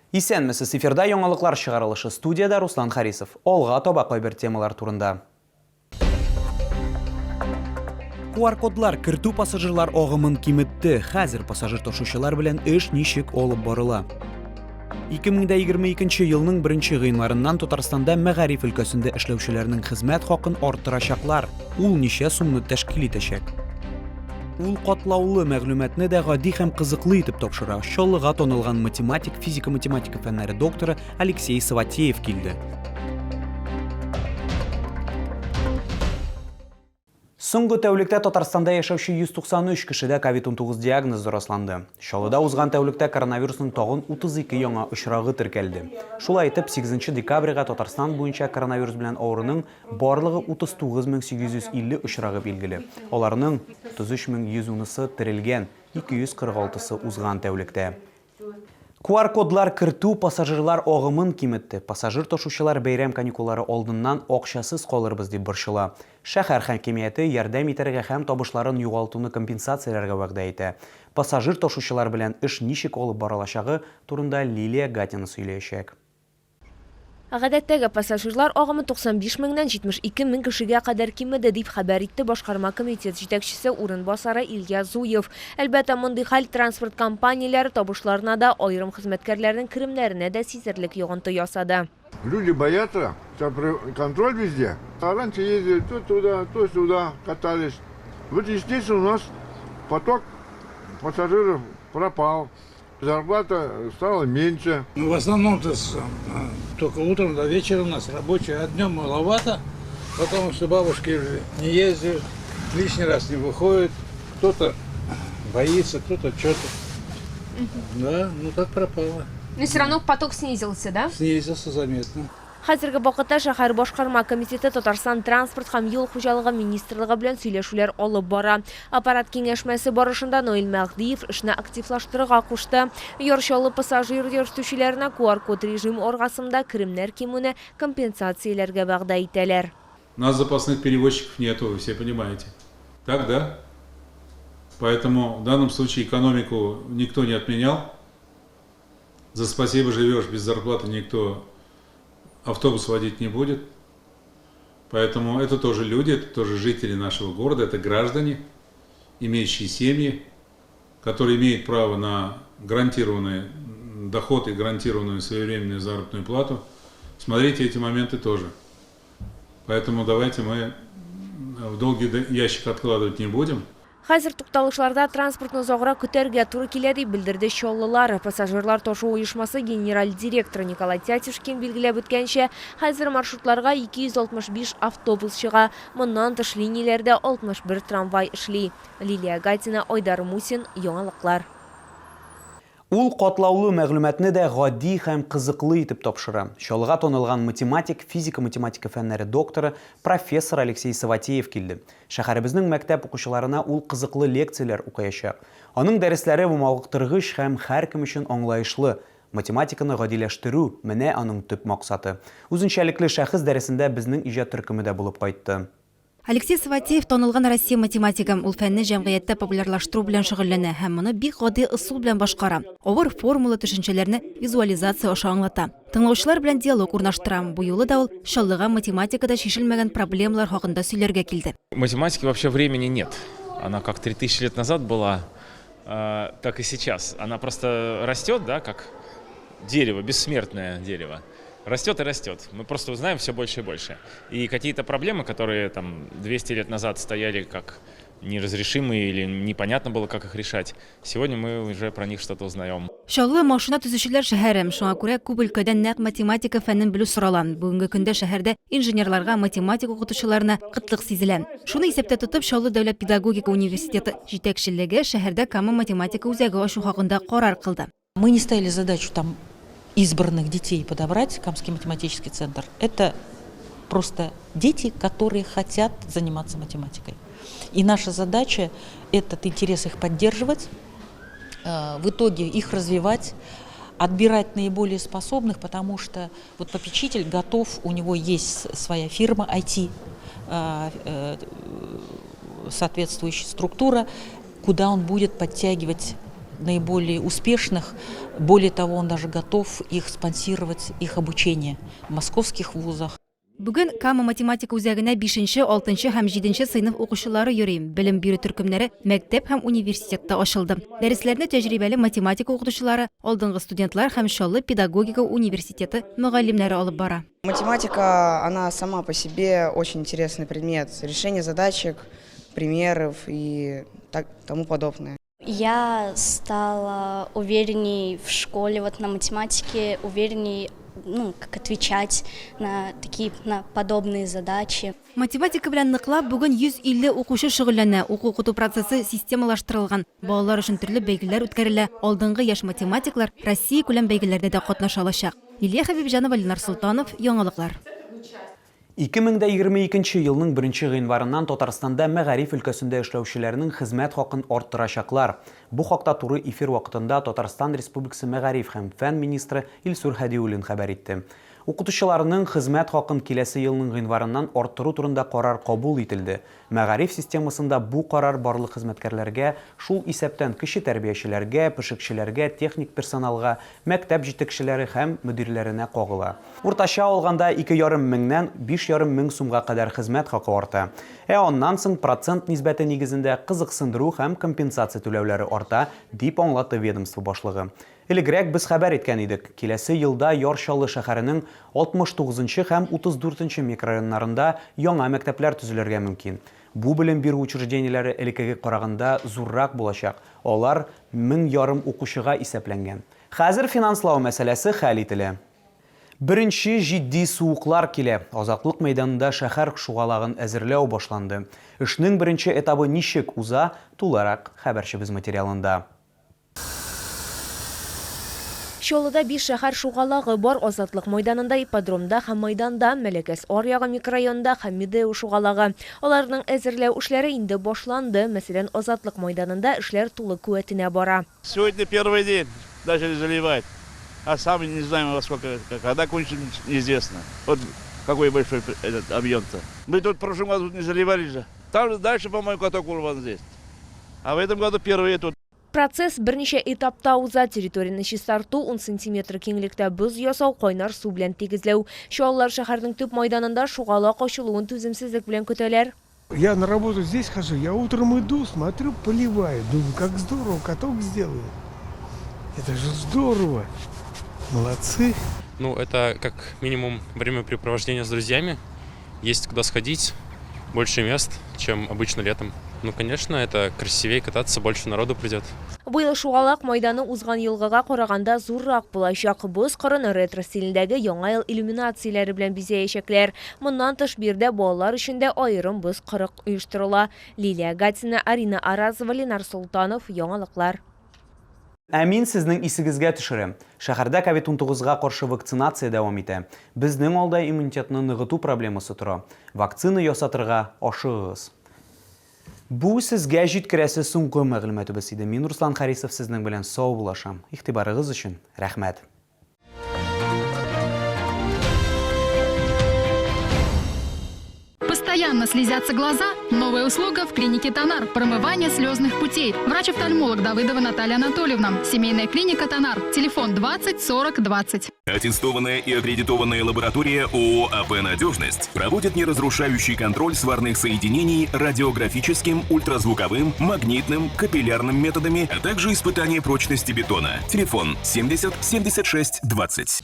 Исәнмесез, эфирда яңалыклар чыгарылышы, студияда Руслан Харисов. Олга табақлы бер темалар турында. QR-кодлар кертү пассажирлар агымын киметте. Хәзер пассажир ташучылар белән эш ничек алып барыла? 2022 елның 1 гыйнварыннан Татарстанда мәгариф өлкәсендә эшләүчеләрнең хезмәт хакын арттырачаклар. Ул ничә сумны тәшкил итәчәк? Ул катлаулы мәгълүматны да гади һәм кызыклы итеп тапшыра. Чаллыга танылган математик, физика-математика фәннәре докторы Алексей Саватеев килде. Соңгы тәүлектә Татарстанда яшәүче 193 кешедә COVID-19 диагнозы расланды. Чаллыда узган тәүлектә коронавирусның тагын 32 яңа очрагы теркәлде. Шулай итеп, 8 декабрьгә Татарстан буенча коронавирус белән авыруның барлыгы 39850 очрагы билгеле. Аларның 33110-сы терелгән, 246-сы узган тәүлектә. QR-кодлар кертү пассажирлар агымын киметте. Пассажир ташучылар бәйрәм каникуллары алдыннан акчасыз калырбыз дип борчыла. Шәһәр хакимияте ярдәм итәргә һәм табышларын югалтуны компенсацияләргә вәгъдә итә. Пассажир ташучылар белән эш ничек алып барылачагы турында Лилия Гатина сөйләячәк. Гадәттәге пассажирлар агымы 95 меңнән 72 мең кешегә кадәр кимеде дип хәбәр итте башкарма комитет җитәкчесе урынбасары Илья Зуев. Әлбәттә, мондый хәл транспорт компанияләре табышларына да, аерым хезмәткәрләрнең керемнәренә дә сизерлек йогынты ясады. Люди боятся, контроль везде. А раньше ездили то туда, то сюда, катались. Вот, естественно, у нас поток пассажиров пропал. Зарплата стала меньше. В основном только утром до вечера у нас рабочие, а днем маловато, потому что бабушки не ездят, лишний раз не выходят, кто-то боится, кто-то что-то. Да, ну так пропало. Но все равно поток снизился, да? Снизился заметно. Хәзерге вакытта шәһәр башкарма комитеты Татарстан транспорт һәм юл хуҗалыгы министрлыгы белән сөйләшүләр алып бара. Аппарат киңәшмәсе барышында Ноэль Мәгъдиев эшне активлаштырырга кушты. Ярчалы пассажир йөртүчеләренә QR-код режим аркасында керемнәр кимүне компенсацияләргә вәгъдә итәләр. У нас запасных перевозчиков нету, вы все понимаете. Так, да? Поэтому в данном случае экономику никто не отменял. За спасибо живешь, без зарплаты никто автобус водить не будет. Поэтому это тоже люди, это тоже жители нашего города, это граждане, имеющие семьи, которые имеют право на гарантированный доход и гарантированную своевременную заработную плату. Смотрите эти моменты тоже. Поэтому давайте мы в долгий ящик откладывать не будем. Хәзер тукталышларда транспортны озагыра көтәргә туры килә дип белдерде чаллылар. Пассажирлар ташу оешмасы генераль директоры Николай Тятюшкин билгеләп үткәнчә, хәзер маршрутларга 265 автобус чыга. Моннан тыш линияләрдә 61 трамвай эшли. Лилия Гатина, Айдар Мусин, яңалыклар. Ул катлаулы мәгълүматны да гади һәм кызыклы итеп тапшыра. Чаллыга танылган математик, физика-математика фәннәре докторы профессор Алексей Саватеев килде. Шәһәребезнең мәктәп укучыларына ул кызыклы лекцияләр укыячак. Аның дәресләре мавыктыргыч һәм һәркем өчен аңлаешлы. Математиканы гадиләштерү менә аның төп максаты. Үзенчәлекле шәхес дәресендә безнең иҗат төркеме дә булып кайтты. Алексей Саватеев танылган Россия математигы, ул фәнне җәмгыятьтә популярлаштыру белән шөгыльләнә һәм моны бик гади ысул белән башкара. Авыр формула төшенчәләрне визуализация аша аңлата. Тыңлаучылар белән диалог урнаштыра. Бу юлы да ул Чаллыга математикада шешелмәгән проблемалар хакында сөйләргә килде. Математики вообще времени нет. Она как 3000 лет назад была, так и сейчас. Она просто растет, да, как дерево, бессмертное дерево. Растет и растет. Мы просто узнаем все больше и больше. И какие-то проблемы, которые там 200 лет назад стояли как неразрешимые или непонятно было, как их решать, сегодня мы уже про них что-то узнаем. Чаллы машина төзүчеләр шәһәре, шуңа күрә күп өлкәдән нәкъ математика фәнен белү соралган. Бүгенге көндә шәһәрдә инженерларга, математика укытучыларына кытлык сизелә. Шуны исәптә тотып, Чаллы дәүләт педагогика университеты җитәкчелеге шәһәрдә кама математика үзәге ачу хакында карар кылды. Мы не ставили задачу там избранных детей подобрать, Камский математический центр. Это просто дети, которые хотят заниматься математикой. И наша задача этот интерес их поддерживать, в итоге их развивать, отбирать наиболее способных, потому что вот попечитель готов, у него есть своя фирма IT, соответствующая структура, куда он будет подтягивать наиболее успешных. Более того, он даже готов их спонсировать, их обучение в московских вузах. Бүгін Кама математика үзәгенә 5-ші, 6-ші һәм 7-ші сыйныф укучылары йөрий. Белем бирү төркемнәре мәктәп һәм университетта ачылды. Дәресләрне тәҗрибәле математика укытучылары, алдынгы студентлар һәм Чаллы педагогика университеты мөгаллимнәре алып бара. Математика, она сама по себе очень интересный предмет. Решение задачек, примеров и тому подобное. Я стала уверенней в школе, на математике, уверенней, как отвечать на подобные задачи. Математика белән ныклап бүген 150 укучы шөгыльләнә. Уку-укыту процессы системалаштырылган. Балалар өчен төрле бәйгеләр үткәрелә. Алдынгы яшь математиклар Россия күләм бәйгеләрдә дә катнаша алачак. Лилия Хәбибҗанова, Ленар Султанов, Яңалыклар. 2022 елның 1 гыйнварыннан Татарстанда мәгариф өлкәсендә эшләүчеләрнең хезмәт хакын арттырачаклар. Бу хакта туры эфир вакытында Татарстан Республикасы мәгариф һәм фән министры Илсур Хәдиуллин хәбәр итте. Укытучыларның хезмәт хакын киләсе елның гыйнварыннан арттыру турында карар кабул ителде. Мәгариф системасында бу карар барлык хезмәткәрләргә, шул исәптән кеше тәрбиячеләргә, пешекчеләргә, техник персоналга, мәктәп җитәкчеләре һәм мөдирләренә кагыла. Уртача алганда 2,5 меңнән 5,5 мең сумга кадәр хезмәт хакы арта. Аннан соң процент нисбәте нигезендә кызыксындыру һәм компенсация түләүләре арта, дип аңлатты ведомство башлыгы. Элегрәк без хәбәр иткән идек. Киләсе елда Яр-Чаллы шәһәренең 69-нчы һәм 34-нчы микрорайоннарында яңа мәктәпләр төзелергә мөмкин. Бу белем бирү учреждениеләре элеккегә караганда зуррак булачак. Алар 1,5 укучыга исәпләнгән. Хәзер финанслау мәсьәләсе хәл ителә. Беренче җитди суыклар килә. Азатлык мәйданында шәһәр шугалагын әзерләү башланды. Эшнең беренче этабы ничек уза, туларак хәбәрчебез материалында. Чаллыда 5 шәһәр шугалагы бар. Азатлык мәйданында, ипподромда һәм майданда, Мәләкәс Аръягы микрорайонында һәм Медеу шугалагы. Аларның әзерләү эшләре инде башланды. Мәсәлән, Азатлык мәйданында эшләр тулы куәтенә бара. Сегодня первый день начали заливать, а сами не знаем во сколько, когда кончится, неизвестно. Вот какой большой этот объем-то. Мы тут в прошлом году не заливали же. Там дальше, по-моему, каток урван здесь. А в этом году первые тут. Процесс берничә этапта уза. Территорияны чистарту, 10 см киңлектә боз ясау, кайнар су белән тигезләү. Чаллылар шәһәрнең төп майданында шугалак ачылуын түземсезлек белән көтәләр. Я на работу здесь хожу, я утром иду, смотрю, поливаю. Думаю, как здорово, каток сделают. Это же здорово. Молодцы. Это как минимум времяпрепровождение с друзьями. Есть куда сходить, больше мест, чем обычно летом. Конечно, это красивее кататься, больше народу придет. Быел шугалак майданы узган елгыга караганда зуррак булачак. Боз кырын ретро стилендәге яңа ел иллюминацияләре белән бизәячәкләр. Моннан тыш бирдә балалар өчен дә аерым боз кырык оештырыла. Лилия Гатина, Арина Аразова, Ленар Султанов, Яңалыклар. Әмин сезнең исегезгә төшерәм. Шәһәрдә COVID-19-га каршы вакцинация дәвам итә. Безнең алда иммунитетны ныгыту проблемасы тора. Вакцина ясатырга ашыгыз. Бу сезгә җиткерәсе соңгы мәгълүматыбыз иде. Мин Руслан Харисов сезнең белән сау булашам. Игътибарыгыз өчен рәхмәт. Постоянно слезятся глаза? Новая услуга в клинике Тонар. Промывание слезных путей. Врач-офтальмолог Давыдова Наталья Анатольевна. Семейная клиника Тонар. Телефон 20 40 20. Аттестованная и аккредитованная лаборатория ООО АП «Надежность» проводит неразрушающий контроль сварных соединений радиографическим, ультразвуковым, магнитным, капиллярным методами, а также испытание прочности бетона. Телефон 70 76 20.